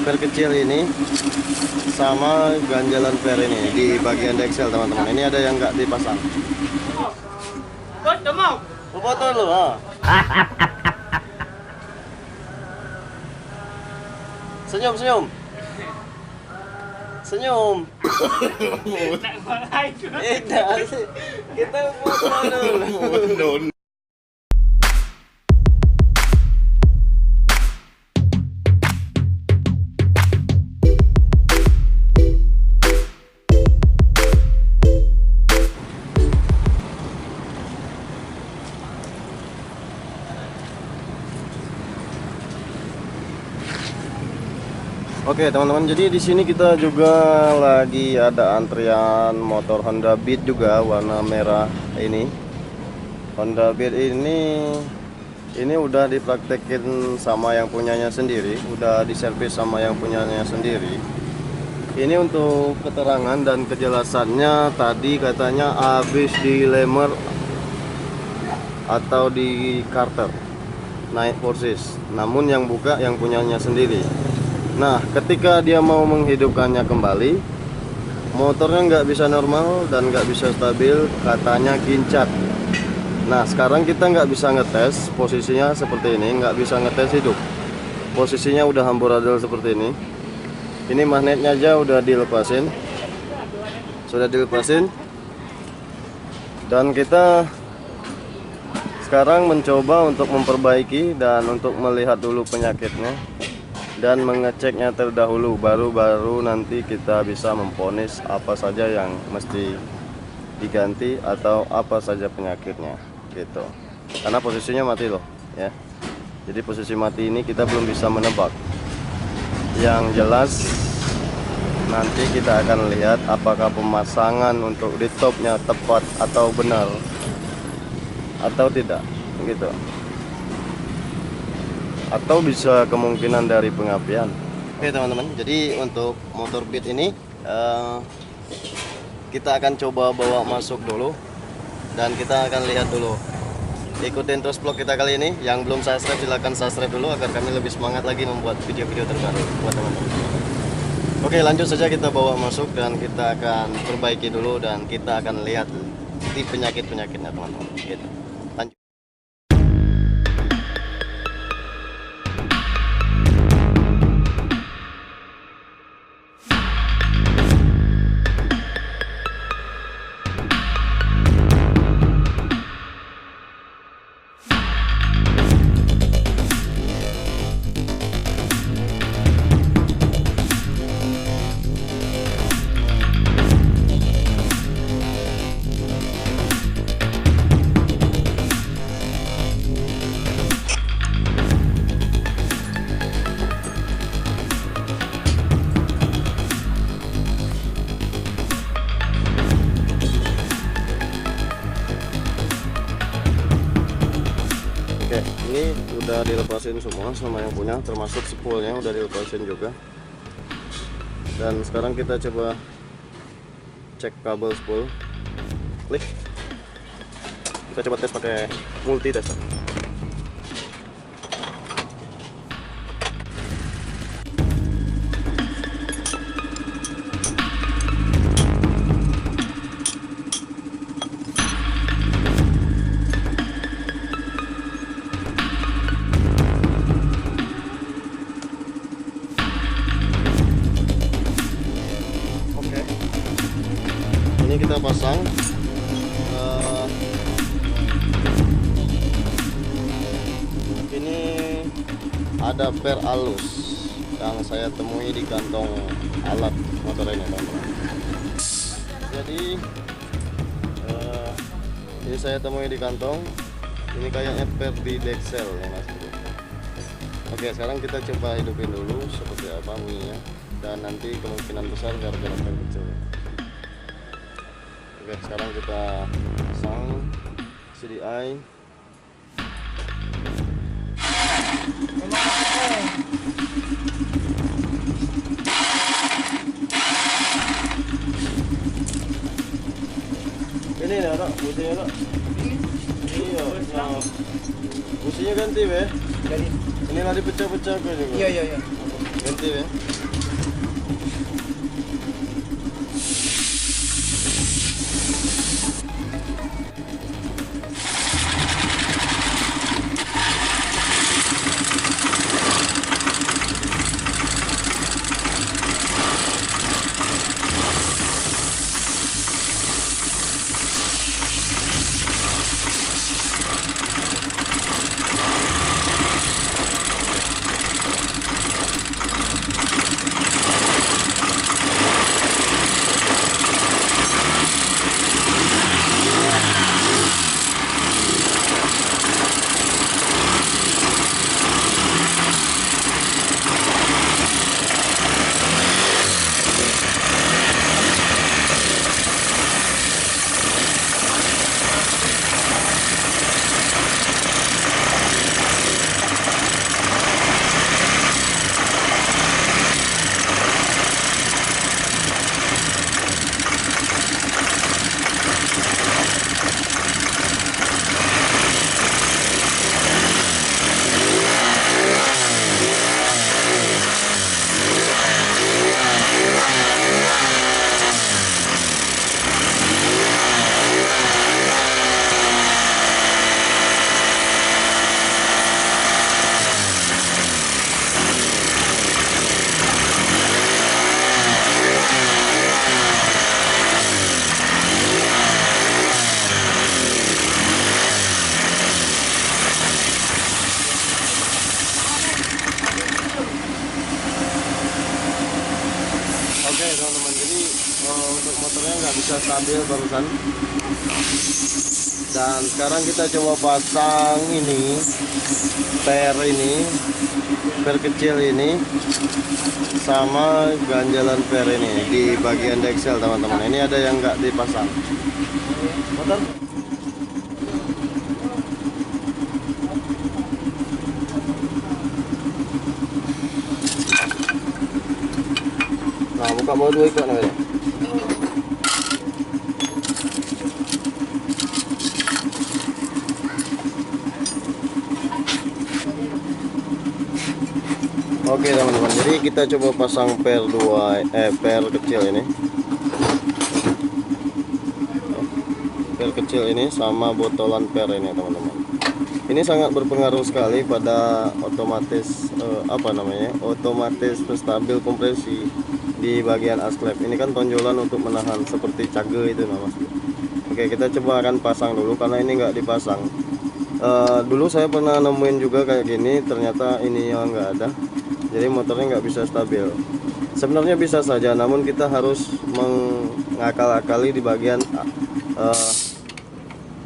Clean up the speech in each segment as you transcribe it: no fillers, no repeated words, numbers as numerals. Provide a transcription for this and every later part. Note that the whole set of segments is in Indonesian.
per kecil ini sama ganjalan per ini di bagian deksel teman-teman. Ini ada yang nggak dipasang. Foto lu, ah. Senyum, senyum. Senyum. Tidak sih. Kita foto dulu. Oke teman-teman, jadi di sini kita juga lagi ada antrian motor Honda Beat juga warna merah ini. Honda Beat ini udah dipraktekin sama yang punyanya sendiri, udah diservis sama yang punyanya sendiri. Ini untuk keterangan dan kejelasannya, tadi katanya habis di lemmer atau di karter naik forsis, namun yang buka yang punyanya sendiri. Nah, ketika dia mau menghidupkannya kembali, motornya nggak bisa normal dan nggak bisa stabil, katanya kincat. Nah, sekarang kita nggak bisa ngetes posisinya seperti ini, nggak bisa ngetes hidup. Posisinya udah amburadul seperti ini. Ini magnetnya aja udah dilepasin, sudah dilepasin. Dan kita sekarang mencoba untuk memperbaiki dan untuk melihat dulu penyakitnya dan mengeceknya terdahulu, baru nanti kita bisa memvonis apa saja yang mesti diganti atau apa saja penyakitnya gitu. Karena posisinya mati loh ya. Jadi posisi mati ini kita belum bisa menebak. Yang jelas nanti kita akan lihat apakah pemasangan untuk di topnya tepat atau benar atau tidak gitu. Atau bisa kemungkinan dari pengapian. Oke teman-teman, jadi untuk motor Beat ini kita akan coba bawa masuk dulu dan kita akan lihat dulu. Ikutin terus vlog kita kali ini. Yang belum subscribe silahkan subscribe dulu agar kami lebih semangat lagi membuat video-video terbaru buat teman-teman. Oke, lanjut saja, kita bawa masuk dan kita akan perbaiki dulu dan kita akan lihat di penyakit-penyakitnya teman-teman gitu. Lanjut. Oke, ini udah dilepasin semua sama yang punya, termasuk spoolnya udah dilepasin juga. Dan sekarang kita coba cek kabel spool. Klik. Kita coba tes pakai multi tester. Ini kita pasang ini ada per halus yang saya temui di kantong alat motor ini teman-teman. Jadi ini saya temui di kantong, ini kayaknya per di deksel ya mas. Oke, sekarang kita coba hidupin dulu seperti apa bunyinya dan nanti kemungkinan besar gara-gara per kecil. Oke, sekarang kita pasang CDI. Ini ya, Dok, businya, Dok. Iya, businya ganti, be. Inilah dipecah-pecah ke juga. Iya iya iya. Ganti ya. Oke teman-teman, jadi untuk motornya nggak bisa stabil barusan. Dan sekarang kita coba pasang ini per kecil ini sama ganjalan per ini di bagian deksel teman-teman. Ini ada yang nggak dipasang. Motor. Nah, buka bawa dua ikut namanya. Oke teman-teman, jadi kita coba pasang per kecil ini. Per kecil ini sama botolan per ini teman-teman. Ini sangat berpengaruh sekali pada otomatis otomatis stabil kompresi di bagian asklep. Ini kan tonjolan untuk menahan seperti cage itu mas. Oke, kita coba akan pasang dulu karena ini nggak dipasang. Dulu saya pernah nemuin juga kayak gini, ternyata ini yang nggak ada, jadi motornya nggak bisa stabil. Sebenarnya bisa saja, namun kita harus mengakal-akali di bagian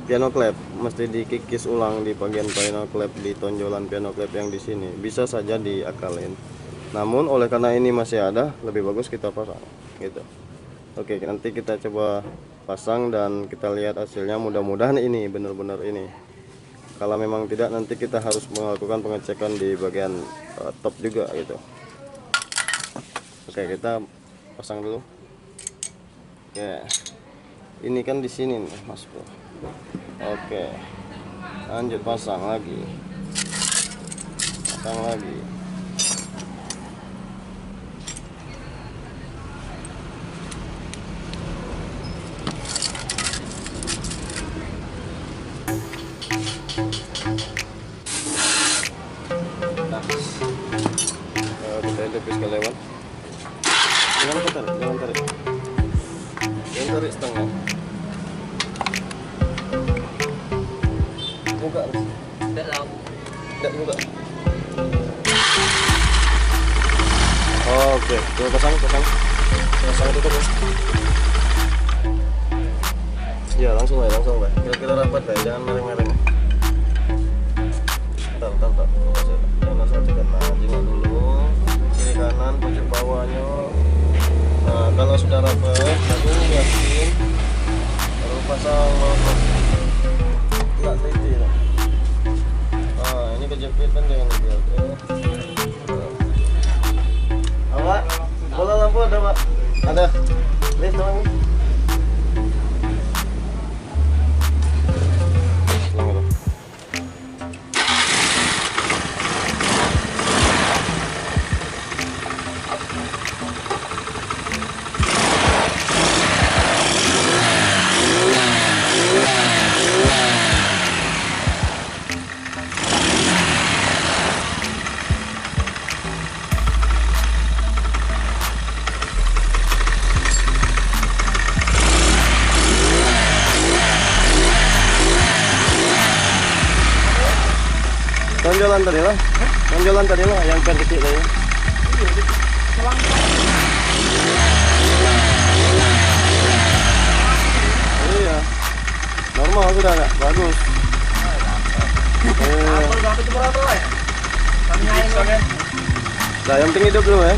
piano clap, mesti dikikis ulang di bagian piano clap, di tonjolan piano clap yang di sini. Bisa saja diakalin, namun oleh karena ini masih ada, lebih bagus kita pasang gitu. Oke, nanti kita coba pasang dan kita lihat hasilnya. Mudah-mudahan ini benar-benar ini. Kalau memang tidak, nanti kita harus melakukan pengecekan di bagian top juga gitu. Oke, kita pasang dulu ya. Ini kan di sini nih mas bro. Oke, lanjut pasang lagi. Kita tepis ke lewat. Jangan tarik setengah. Buka. Tidak buka. Oke, coba pasang tutup ya. Ya langsung lah. Kira-kira rapat ya, jangan mereng-mereng. Bentar. Jangan langsung tekan. Nah, jingok dulu. Kiri kanan, pojok bawahnya. Nah, kalau sudah rapat, lalu yakin, baru pasang motor. Nggak teliti lah. Nah, ini kejepit kan jangan dibiar. Pak, bola lampu ada pak? Ada. Lihat dong. tonjolan tadi lah. Tonjolan tadi lah yang pen kecil tadi. Iya. Normal sudah enggak? Bagus. Nah, yang penting hidup dulu ya.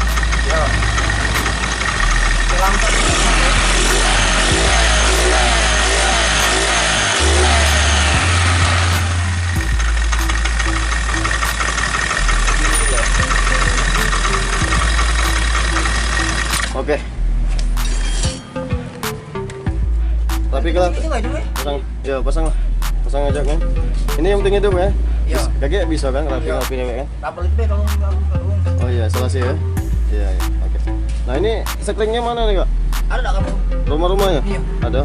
Oke. Tapi kalau pasang lah. Pasang ajaknya. Ini yang penting hidup ya. Iya. Kakek bisa kan rapi-rapi kan? Kapal itu kalau Oh iya, selesai ya. Iya, iya. Oke. Nah, ini sekringnya mana nih, Kak? ada enggak kamu? Rumah-rumahnya? Iya. Ada.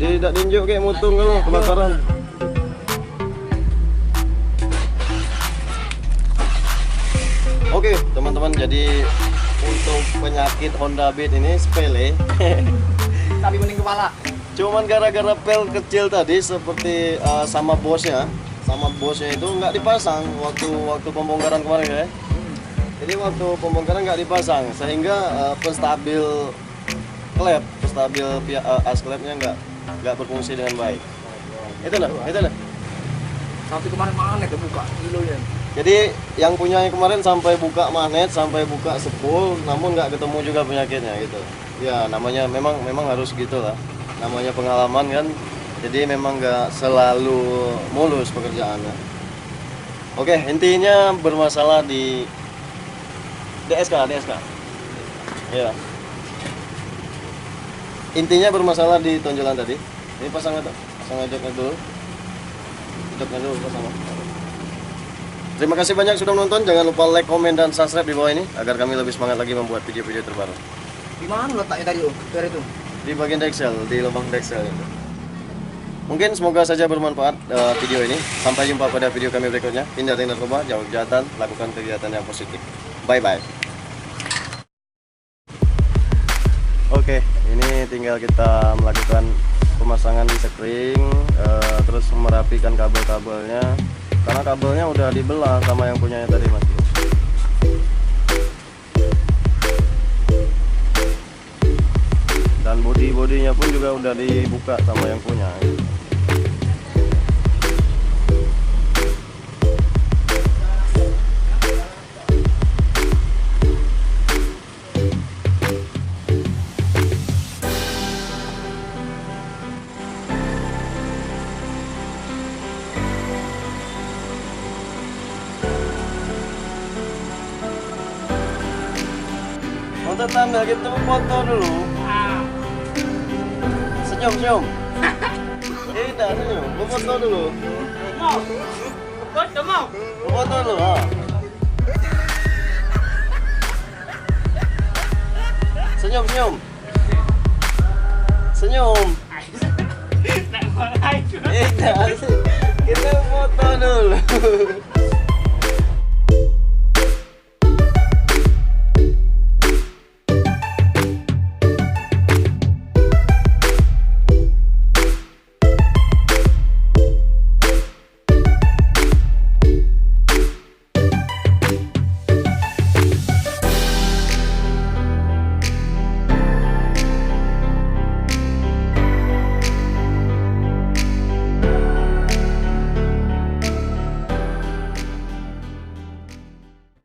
Dia tidak diinjuk kayak mutung kalau kebakaran. Oke, teman-teman, jadi untuk penyakit Honda Beat ini sepele. Tapi mending kepala. Cuman gara-gara pel kecil tadi seperti sama bosnya itu nggak dipasang waktu pembongkaran kemarin ya. Jadi waktu pembongkaran nggak dipasang sehingga penstabil as klepnya nggak berfungsi dengan baik. Itu lah. Sampai kemarin magnet buka kilonya. Jadi yang punyanya kemarin sampai buka magnet, sampai buka spool, namun nggak ketemu juga penyakitnya gitu. Ya namanya memang harus gitu lah. Namanya pengalaman kan. Jadi memang nggak selalu mulus pekerjaannya. Oke, intinya bermasalah di DSK. Ya. Intinya bermasalah di tonjolan tadi. Ini pasang ajaknya dulu. Pasang. Terima kasih banyak sudah menonton. Jangan lupa like, komen, dan subscribe di bawah ini agar kami lebih semangat lagi membuat video-video terbaru. Di mana letaknya tadi itu? Di bagian Dexel, di lubang Dexel itu. Mungkin semoga saja bermanfaat video ini. Sampai jumpa pada video kami berikutnya. Hindari narkoba, jauh kejahatan, lakukan kegiatan yang positif. Bye-bye. Oke, ini tinggal kita melakukan pemasangan di sekring, terus merapikan kabel-kabelnya. Karena kabelnya udah dibelah sama yang punyanya tadi, Mas. Dan bodinya pun juga udah dibuka sama yang punya. Untuk tanda kita foto dulu. Senyum. Tidak senyum. Foto dulu. Mau. Foto dulu. Senyum. Tidak. Kita foto dulu.